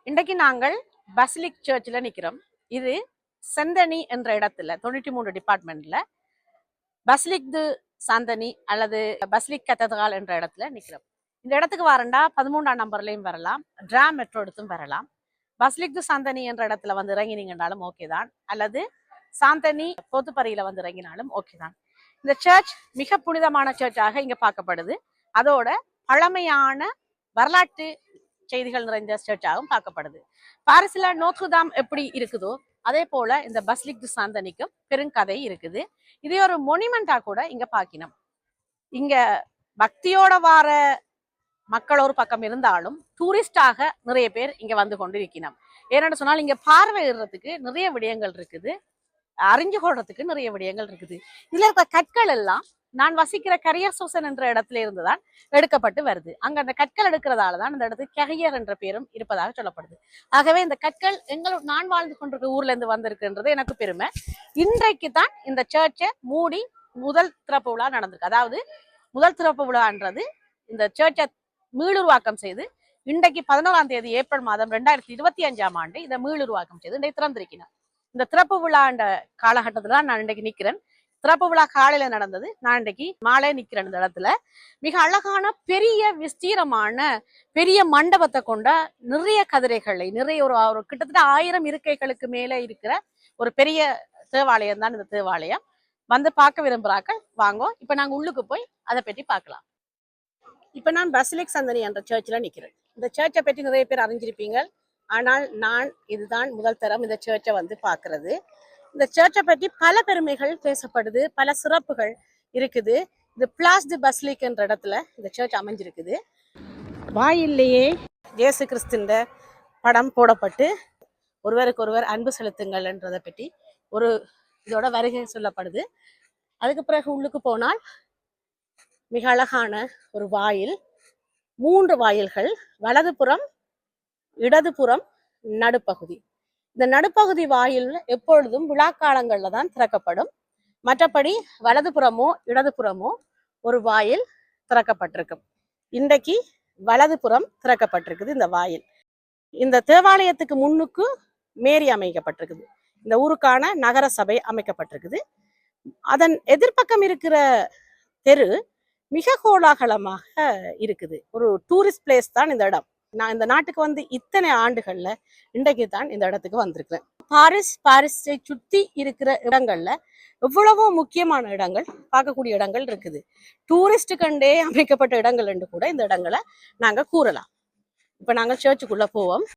இன்றைக்கு நாங்கள் பசிலிக் சர்ச்சில் நிற்கிறோம். இது செந்தனி என்ற இடத்துல 93 டிபார்ட்மெண்ட்ல பசிலிக் து சாந்தனி அல்லது பசிலிக் கத்தீட்ரல் என்ற இடத்துல நிற்கிறோம். இந்த இடத்துக்கு வரண்டா 13ஆம் நம்பர்லையும் வரலாம், டிரா மெட்ரோ எடுத்தும் வரலாம். பசிலிக் து சாந்தனி என்ற இடத்துல வந்து இறங்கினீங்கன்னாலும் ஓகே தான், அல்லது சாந்தனி போத்துப்பறையில வந்து இறங்கினாலும் ஓகே தான். இந்த சர்ச் மிக புனிதமான சர்ச்சாக இங்க பார்க்கப்படுது. அதோட பழமையான வரலாற்று செய்திகள் நிறைந்த சர்ச்சாகவும் பார்க்கப்படுது. பாரிஸ்ல நோத்ருதாம் எப்படி இருக்குதோ அதே போல இந்த பசிலிக் து சாந்தனிக்கும் பெருங்கதை இருக்குது. இதே ஒரு மொனிமெண்டா கூட இங்க பாக்கினோம். இங்க பக்தியோட வார மக்கள் ஒரு பக்கம் இருந்தாலும் டூரிஸ்டாக நிறைய பேர் இங்க வந்து கொண்டு இருக்கணும். ஏன்னு சொன்னால் இங்க பார்வையிடுறதுக்கு நிறைய விடயங்கள் இருக்குது, அறிஞ்சு கொள்றதுக்கு நிறைய விடயங்கள் இருக்குது. இதுல இருக்க கற்கள் எல்லாம் நான் வசிக்கிற கரியர் சோசன் என்ற இடத்துல இருந்துதான் எடுக்கப்பட்டு வருது. அங்க அந்த கற்கள் எடுக்கிறதால தான் அந்த இடத்துக்கு கரியர் என்ற பேரும் இருப்பதாக சொல்லப்படுது. ஆகவே இந்த கற்கள் நான் வாழ்ந்து கொண்டிருக்க ஊர்ல இருந்து வந்திருக்குன்றது எனக்கு பெருமை. இன்றைக்கு தான் இந்த சர்ச்சை மூடி முதல் திறப்பு விழா நடந்திருக்கு. அதாவது முதல் திறப்பு விழான்றது இந்த சர்ச்சை மீளுருவாக்கம் செய்து இன்றைக்கு 11ஆம் தேதி ஏப்ரல் மாதம் 2025ஆம் ஆண்டு இதை மீளுருவாக்கம் செய்து இன்றைக்கு திறந்திருக்கிறேன். இந்த திறப்பு விழாண்ட காலகட்டத்துல தான் நான் இன்றைக்கு நிக்கிறேன். திறப்பு விழா காலையில நடந்தது, நான் இன்றைக்கு மாலை நிக்கிறேன். இந்த இடத்துல மிக அழகான பெரிய விஸ்தீரமான பெரிய மண்டபத்தை கொண்ட நிறைய கதிரைகளை நிறைய ஒரு கிட்டத்தட்ட 1000 இருக்கைகளுக்கு மேல இருக்கிற ஒரு பெரிய தேவாலயம் தான் இந்த தேவாலயம். வந்து பார்க்க விரும்புறாக்கள் வாங்கோ. இப்ப நாங்க உள்ளுக்கு போய் அதை பற்றி பார்க்கலாம். இப்ப நான் பசிலிக் சாந்தனி என்ற சர்ச்சில் நிக்கிறேன். இந்த சர்ச்சை பற்றி நிறைய பேர் அறிஞ்சிருப்பீங்க. ஆனால் நான் இதுதான் முதல் தரம் இந்த சர்ச்சை வந்து பார்க்கறது. இந்த சர்ச்சை பற்றி பல பெருமைகள் பேசப்படுது, பல சிறப்புகள் இருக்குது. இது பிளாஸ் தி பசிலிக் என்ற இடத்துல இந்த சர்ச் அமைஞ்சிருக்குது. வாயிலேயே இயேசு கிறிஸ்துவின் படம் போடப்பட்டு ஒருவருக்கு ஒருவர் அன்பு செலுத்துங்கள் என்றதை பற்றி ஒரு இதோட வருகை சொல்லப்படுது. அதுக்கு பிறகு உள்ளுக்கு போனால் மிக அழகான ஒரு வாயில், 3 வாயில்கள், வலதுபுறம், இடதுபுறம், நடுப்பகுதி. இந்த நடுப்பகுதி வாயில் எப்பொழுதும் விழாக்காலங்கள்ல தான் திறக்கப்படும். மற்றபடி வலதுபுறமோ இடதுபுறமோ ஒரு வாயில் திறக்கப்பட்டிருக்கும். இன்றைக்கு வலதுபுறம் திறக்கப்பட்டிருக்குது இந்த வாயில். இந்த தேவாலயத்துக்கு முன்னுக்கு மேரி அமைக்கப்பட்டிருக்குது. இந்த ஊருக்கான நகர சபை அமைக்கப்பட்டிருக்குது. அதன் எதிர்பக்கம் இருக்கிற தெரு மிக கோலாகலமாக இருக்குது. ஒரு டூரிஸ்ட் பிளேஸ் தான் இந்த இடம். நான் இந்த நாட்டுக்கு வந்து இத்தனை ஆண்டுகள்ல இன்றைக்கு தான் இந்த இடத்துக்கு வந்திருக்கிறேன். பாரிஸை சுத்தி இருக்கிற இடங்கள்ல எவ்வளவோ முக்கியமான இடங்கள், பார்க்கக்கூடிய இடங்கள் இருக்குது. டூரிஸ்ட் கண்டே அமைக்கப்பட்ட இடங்கள் என்று கூட இந்த இடங்களை நாங்க கூறலாம். இப்ப நாங்க சர்ச்சுக்குள்ள போவோம்.